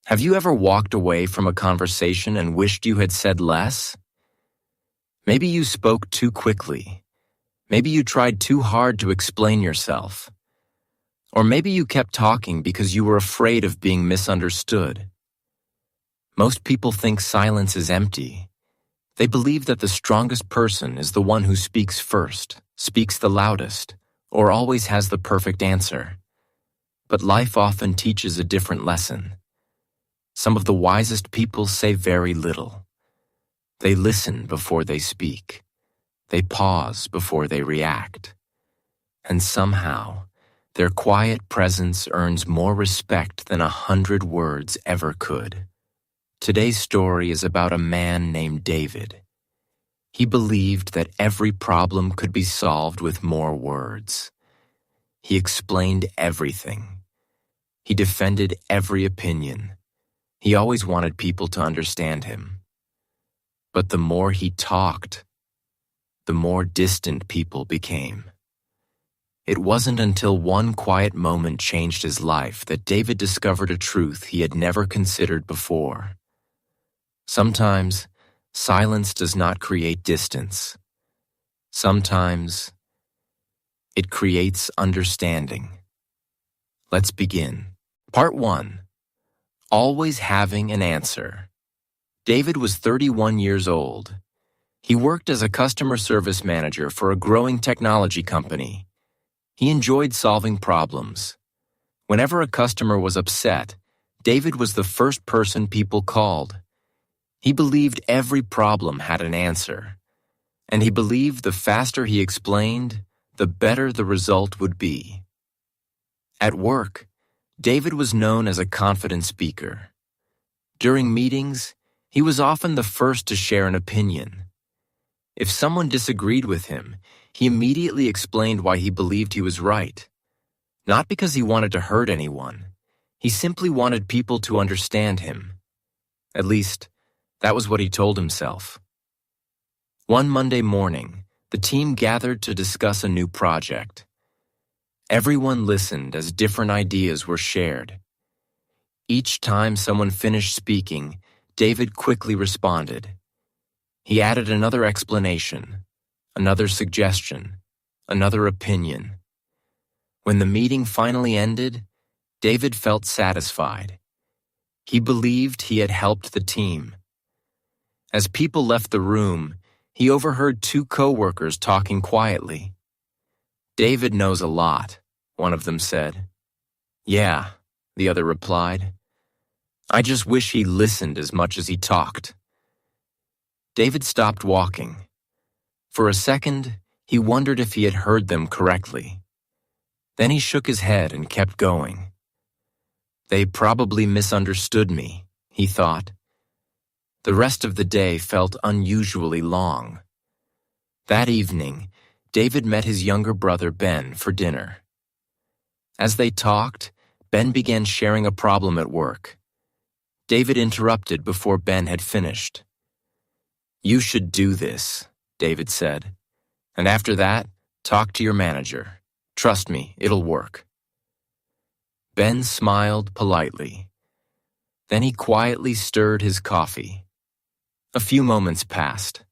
Have you ever walked away from a conversation and wished you had said less? Maybe you spoke too quickly. Maybe you tried too hard to explain yourself. Or maybe you kept talking because you were afraid of being misunderstood. Most people think silence is empty. They believe that the strongest person is the one who speaks first, speaks the loudest, or always has the perfect answer. But life often teaches a different lesson. Some of the wisest people say very little. They listen before they speak. They pause before they react. And somehow, their quiet presence earns more respect than 100 words ever could. Today's story is about a man named David. He believed that every problem could be solved with more words. He explained everything. He defended every opinion. He always wanted people to understand him. But the more he talked, the more distant people became. It wasn't until one quiet moment changed his life that David discovered a truth he had never considered before. Sometimes, silence does not create distance. Sometimes, it creates understanding. Let's begin. Part 1. Always having an answer. David was 31 years old. He worked as a customer service manager for a growing technology company. He enjoyed solving problems. Whenever a customer was upset, David was the first person people called. He believed every problem had an answer, and he believed the faster he explained, the better the result would be. At work, David was known as a confident speaker. During meetings, he was often the first to share an opinion. If someone disagreed with him, he immediately explained why he believed he was right. Not because he wanted to hurt anyone. He simply wanted people to understand him. At least, that was what he told himself. One Monday morning, the team gathered to discuss a new project. Everyone listened as different ideas were shared. Each time someone finished speaking, David quickly responded. He added another explanation, another suggestion, another opinion. When the meeting finally ended, David felt satisfied. He believed he had helped the team. As people left the room, he overheard two co-workers talking quietly. "David knows a lot," one of them said. "Yeah," the other replied. "I just wish he listened as much as he talked." David stopped walking. For a second, he wondered if he had heard them correctly. Then he shook his head and kept going. "They probably misunderstood me," he thought. The rest of the day felt unusually long. That evening, David met his younger brother Ben for dinner. As they talked, Ben began sharing a problem at work. David interrupted before Ben had finished. "You should do this," David said. "And after that, talk to your manager. Trust me, it'll work." Ben smiled politely. Then he quietly stirred his coffee. A few moments passed.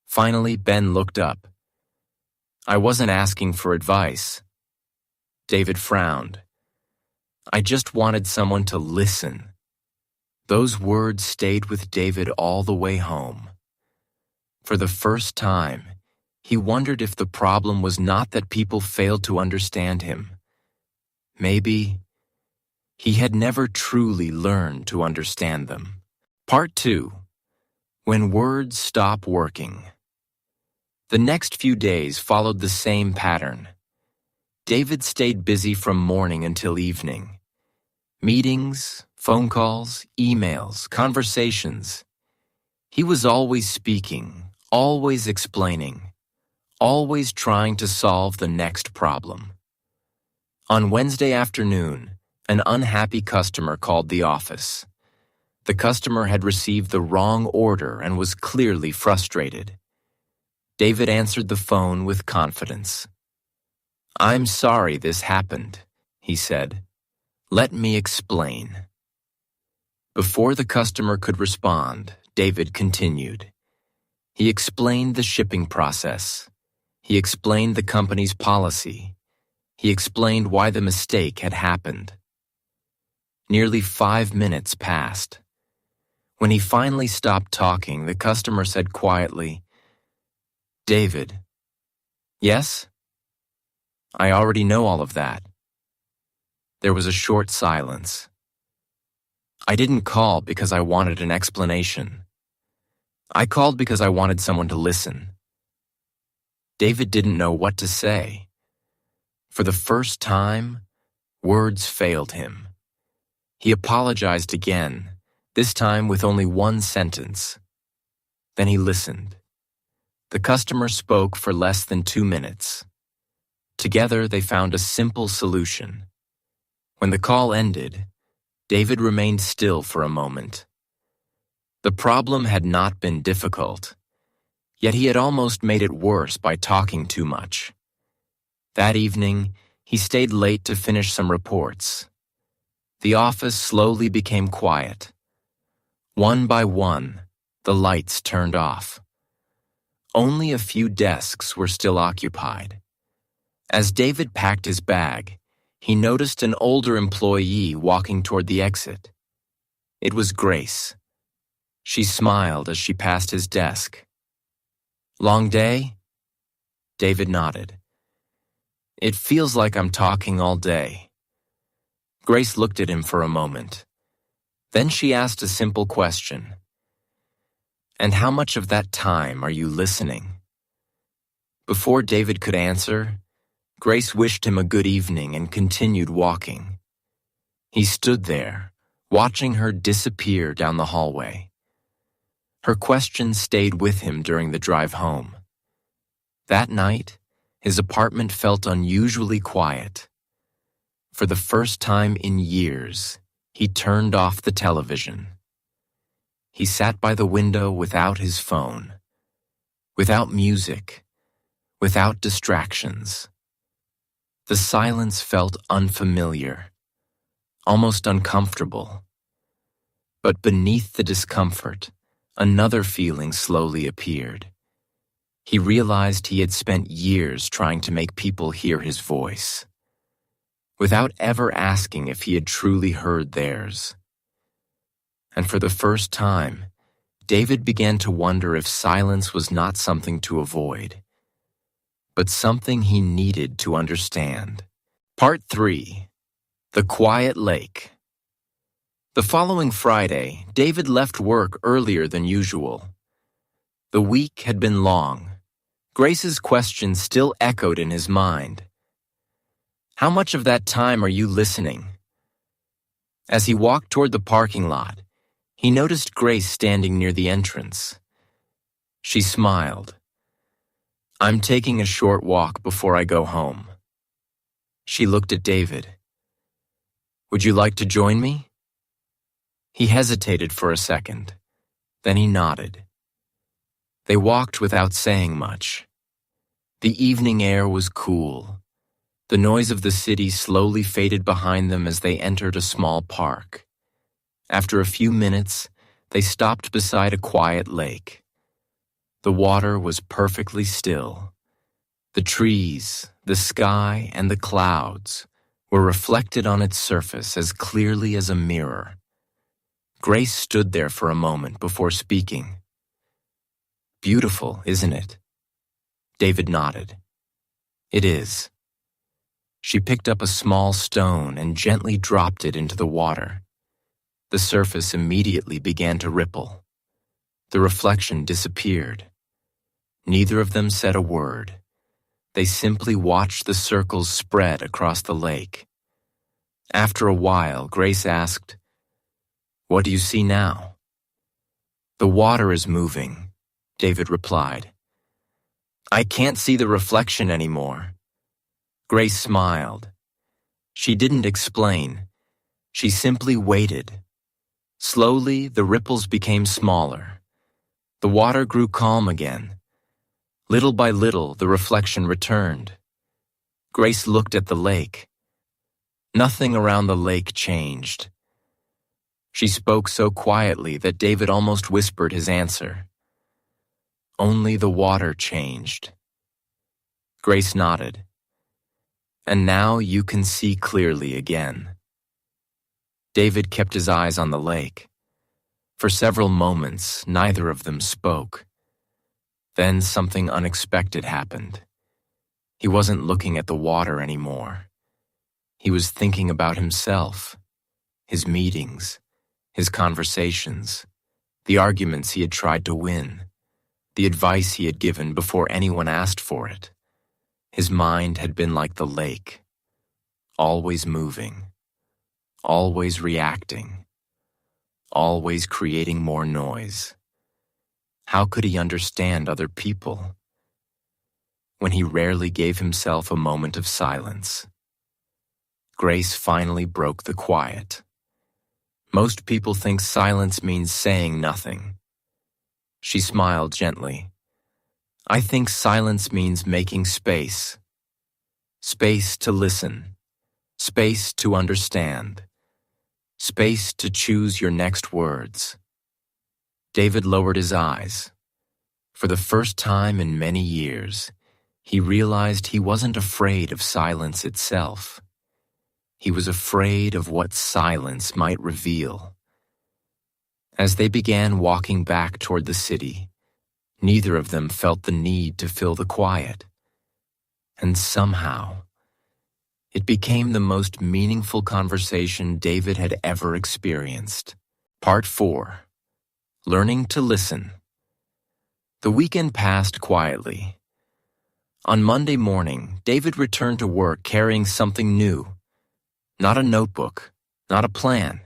Finally, Ben looked up. "I wasn't asking for advice." David frowned. "I just wanted someone to listen." Those words stayed with David all the way home. For the first time, he wondered if the problem was not that people failed to understand him. Maybe he had never truly learned to understand them. Part 2. When words stop working. The next few days followed the same pattern. David stayed busy from morning until evening. Meetings, phone calls, emails, conversations. He was always speaking, always explaining, always trying to solve the next problem. On Wednesday afternoon, an unhappy customer called the office. The customer had received the wrong order and was clearly frustrated. David answered the phone with confidence. "I'm sorry this happened," he said. "Let me explain." Before the customer could respond, David continued. He explained the shipping process. He explained the company's policy. He explained why the mistake had happened. Nearly 5 minutes passed. When he finally stopped talking, the customer said quietly, "David." "Yes?" "I already know all of that." There was a short silence. "I didn't call because I wanted an explanation. I called because I wanted someone to listen." David didn't know what to say. For the first time, words failed him. He apologized again, this time with only one sentence. Then he listened. The customer spoke for less than 2 minutes. Together, they found a simple solution. When the call ended, David remained still for a moment. The problem had not been difficult, yet he had almost made it worse by talking too much. That evening, he stayed late to finish some reports. The office slowly became quiet. One by one, the lights turned off. Only a few desks were still occupied. As David packed his bag, he noticed an older employee walking toward the exit. It was Grace. She smiled as she passed his desk. "Long day?" David nodded. "It feels like I'm talking all day." Grace looked at him for a moment. Then she asked a simple question. "And how much of that time are you listening?" Before David could answer, Grace wished him a good evening and continued walking. He stood there, watching her disappear down the hallway. Her question stayed with him during the drive home. That night, his apartment felt unusually quiet. For the first time in years, he turned off the television. He sat by the window without his phone, without music, without distractions. The silence felt unfamiliar, almost uncomfortable. But beneath the discomfort, another feeling slowly appeared. He realized he had spent years trying to make people hear his voice, without ever asking if he had truly heard theirs. And for the first time, David began to wonder if silence was not something to avoid, but something he needed to understand. Part 3. The Quiet Lake. The following Friday, David left work earlier than usual. The week had been long. Grace's question still echoed in his mind. "How much of that time are you listening?" As he walked toward the parking lot, he noticed Grace standing near the entrance. She smiled. "I'm taking a short walk before I go home." She looked at David. "Would you like to join me?" He hesitated for a second. Then he nodded. They walked without saying much. The evening air was cool. The noise of the city slowly faded behind them as they entered a small park. After a few minutes, they stopped beside a quiet lake. The water was perfectly still. The trees, the sky, and the clouds were reflected on its surface as clearly as a mirror. Grace stood there for a moment before speaking. "Beautiful, isn't it?" David nodded. "It is." She picked up a small stone and gently dropped it into the water. The surface immediately began to ripple. The reflection disappeared. Neither of them said a word. They simply watched the circles spread across the lake. After a while, Grace asked, "What do you see now?" "The water is moving," David replied. "I can't see the reflection anymore." Grace smiled. She didn't explain. She simply waited. Slowly, the ripples became smaller. The water grew calm again. Little by little, the reflection returned. Grace looked at the lake. Nothing around the lake changed. She spoke so quietly that David almost whispered his answer. Only the water changed. Grace nodded. And now you can see clearly again. David kept his eyes on the lake. For several moments, neither of them spoke. Then something unexpected happened. He wasn't looking at the water anymore. He was thinking about himself, his meetings, his conversations, the arguments he had tried to win, the advice he had given before anyone asked for it. His mind had been like the lake, always moving, always reacting, always creating more noise. How could he understand other people when he rarely gave himself a moment of silence? Grace finally broke the quiet. Most people think silence means saying nothing. She smiled gently. I think silence means making space. Space to listen. Space to understand. Space to choose your next words. David lowered his eyes. For the first time in many years, he realized he wasn't afraid of silence itself. He was afraid of what silence might reveal. As they began walking back toward the city, neither of them felt the need to fill the quiet. And somehow, it became the most meaningful conversation David had ever experienced. Part 4. Learning to Listen. The weekend passed quietly. On Monday morning, David returned to work carrying something new. Not a notebook, not a plan.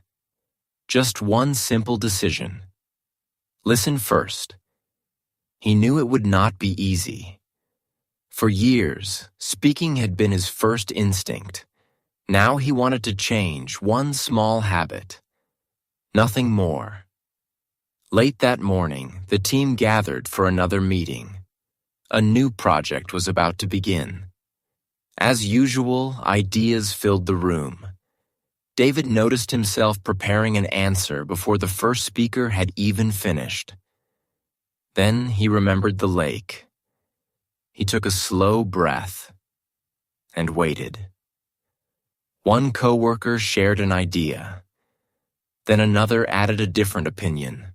Just one simple decision. Listen first. He knew it would not be easy. For years, speaking had been his first instinct. Now he wanted to change one small habit. Nothing more. Late that morning, the team gathered for another meeting. A new project was about to begin. As usual, ideas filled the room. David noticed himself preparing an answer before the first speaker had even finished. Then he remembered the lake. He took a slow breath and waited. One coworker shared an idea. Then another added a different opinion.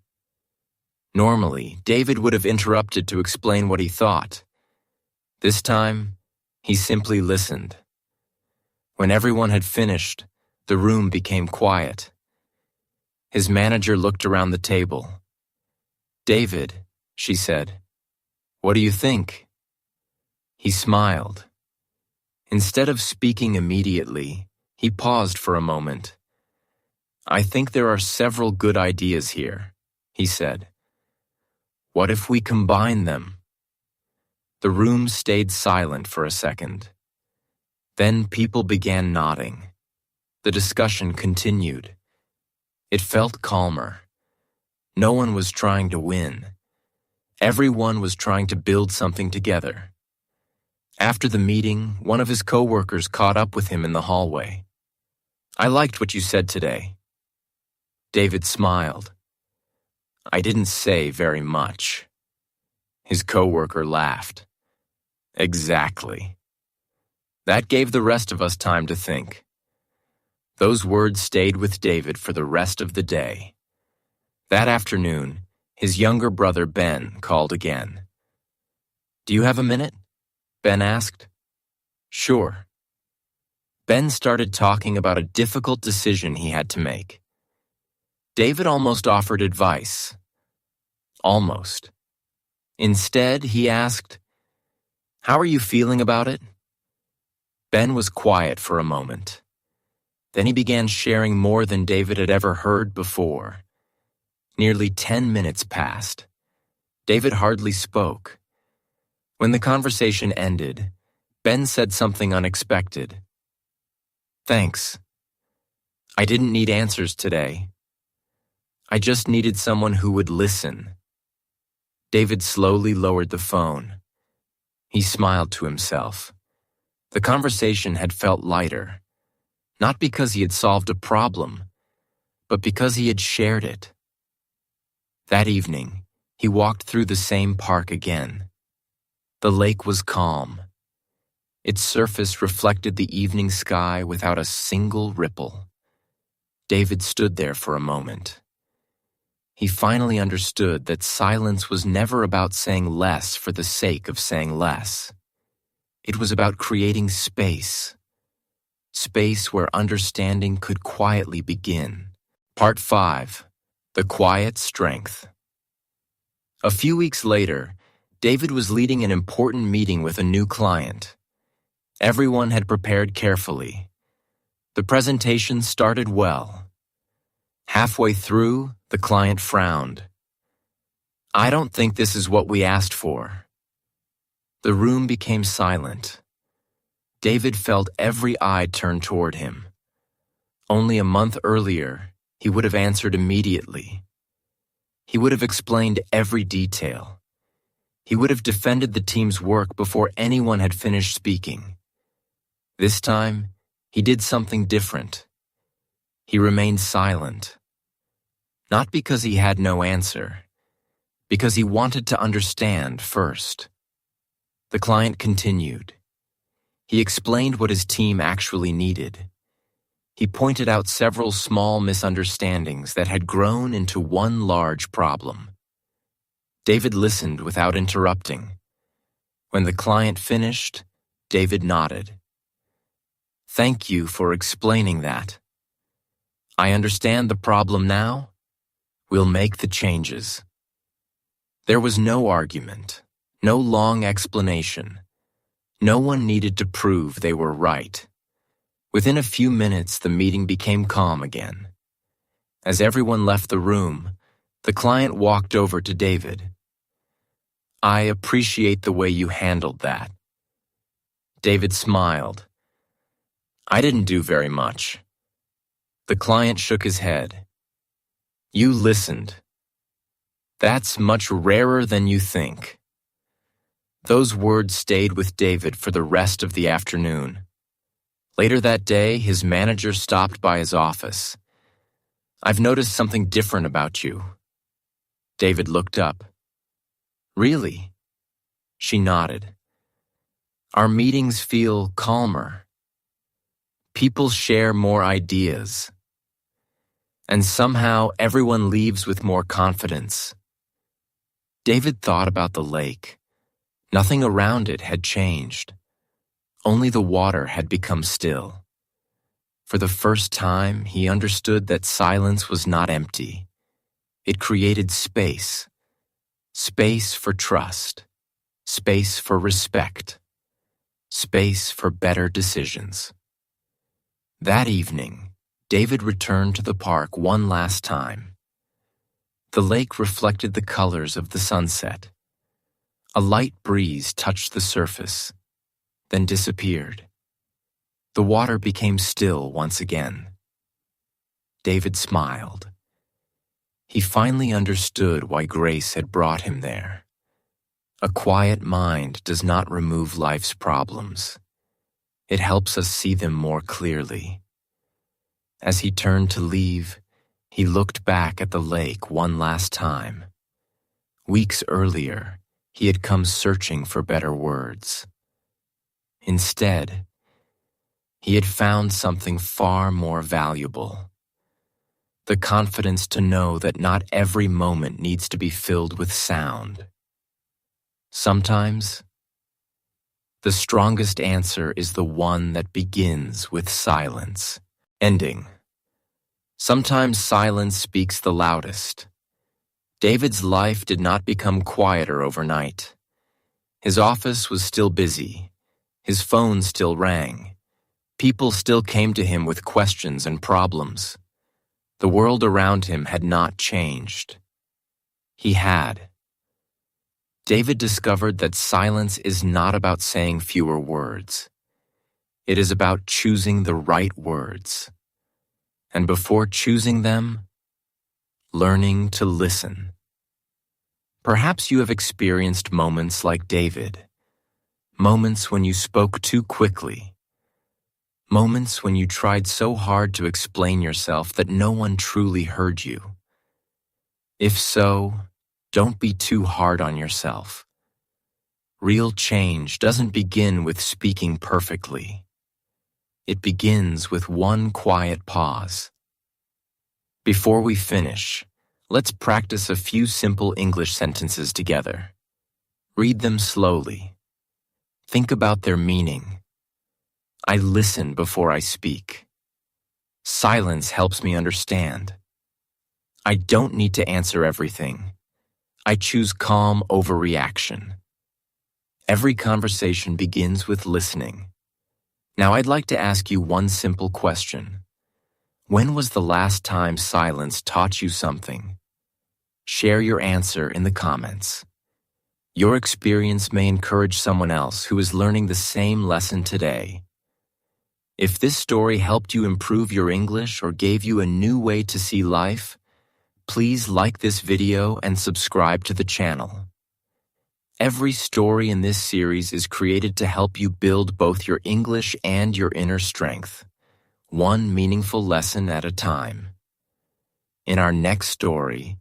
Normally, David would have interrupted to explain what he thought. This time, he simply listened. When everyone had finished, the room became quiet. His manager looked around the table. David, she said, what do you think? He smiled. Instead of speaking immediately, he paused for a moment. I think there are several good ideas here, he said. What if we combine them? The room stayed silent for a second. Then people began nodding. The discussion continued. It felt calmer. No one was trying to win. Everyone was trying to build something together. After the meeting, one of his coworkers caught up with him in the hallway. I liked what you said today. David smiled. I didn't say very much. His coworker laughed. Exactly. That gave the rest of us time to think. Those words stayed with David for the rest of the day. That afternoon, his younger brother Ben called again. Do you have a minute? Ben asked. Sure. Ben started talking about a difficult decision he had to make. David almost offered advice. Almost. Instead, he asked, How are you feeling about it? Ben was quiet for a moment. Then he began sharing more than David had ever heard before. Nearly 10 minutes passed. David hardly spoke. When the conversation ended, Ben said something unexpected. Thanks. I didn't need answers today. I just needed someone who would listen. David slowly lowered the phone. He smiled to himself. The conversation had felt lighter, not because he had solved a problem, but because he had shared it. That evening, he walked through the same park again. The lake was calm. Its surface reflected the evening sky without a single ripple. David stood there for a moment. He finally understood that silence was never about saying less for the sake of saying less. It was about creating space. Space where understanding could quietly begin. Part 5. The Quiet Strength. A few weeks later, David was leading an important meeting with a new client. Everyone had prepared carefully. The presentation started well. Halfway through, the client frowned. "I don't think this is what we asked for." The room became silent. David felt every eye turn toward him. Only a month earlier, he would have answered immediately. He would have explained every detail. He would have defended the team's work before anyone had finished speaking. This time, he did something different. He remained silent. Not because he had no answer, because he wanted to understand first. The client continued. He explained what his team actually needed. He pointed out several small misunderstandings that had grown into one large problem. David listened without interrupting. When the client finished, David nodded. "Thank you for explaining that. I understand the problem now. We'll make the changes." There was no argument, no long explanation. No one needed to prove they were right. Within a few minutes, the meeting became calm again. As everyone left the room, the client walked over to David. "I appreciate the way you handled that." David smiled. "I didn't do very much." The client shook his head. "You listened. That's much rarer than you think." Those words stayed with David for the rest of the afternoon. Later that day, his manager stopped by his office. "I've noticed something different about you." David looked up. "Really?" She nodded. "Our meetings feel calmer. People share more ideas. And somehow everyone leaves with more confidence." David thought about the lake. Nothing around it had changed. Only the water had become still. For the first time, he understood that silence was not empty. It created space. Space for trust. Space for respect. Space for better decisions. That evening, David returned to the park one last time. The lake reflected the colors of the sunset. A light breeze touched the surface, then disappeared. The water became still once again. David smiled. He finally understood why grace had brought him there. A quiet mind does not remove life's problems. It helps us see them more clearly. As he turned to leave, he looked back at the lake one last time. Weeks earlier, he had come searching for better words. Instead, he had found something far more valuable. The confidence to know that not every moment needs to be filled with sound. Sometimes, the strongest answer is the one that begins with silence. Ending. Sometimes silence speaks the loudest. David's life did not become quieter overnight. His office was still busy. His phone still rang. People still came to him with questions and problems. The world around him had not changed. He had. David discovered that silence is not about saying fewer words. It is about choosing the right words. And before choosing them, learning to listen. Perhaps you have experienced moments like David, moments when you spoke too quickly, Moments when you tried so hard to explain yourself that no one truly heard you. If so, don't be too hard on yourself. Real change doesn't begin with speaking perfectly. It begins with one quiet pause. Before we finish, let's practice a few simple English sentences together. Read them slowly. Think about their meaning. I listen before I speak. Silence helps me understand. I don't need to answer everything. I choose calm over reaction. Every conversation begins with listening. Now I'd like to ask you one simple question. When was the last time silence taught you something? Share your answer in the comments. Your experience may encourage someone else who is learning the same lesson today. If this story helped you improve your English or gave you a new way to see life, please like this video and subscribe to the channel. Every story in this series is created to help you build both your English and your inner strength, one meaningful lesson at a time. In our next story,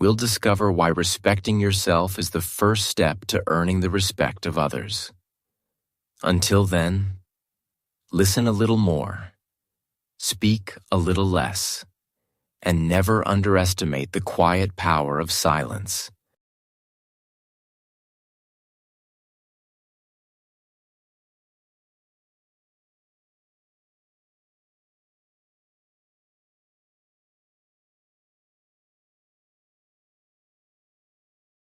we'll discover why respecting yourself is the first step to earning the respect of others. Until then, listen a little more, speak a little less, and never underestimate the quiet power of silence.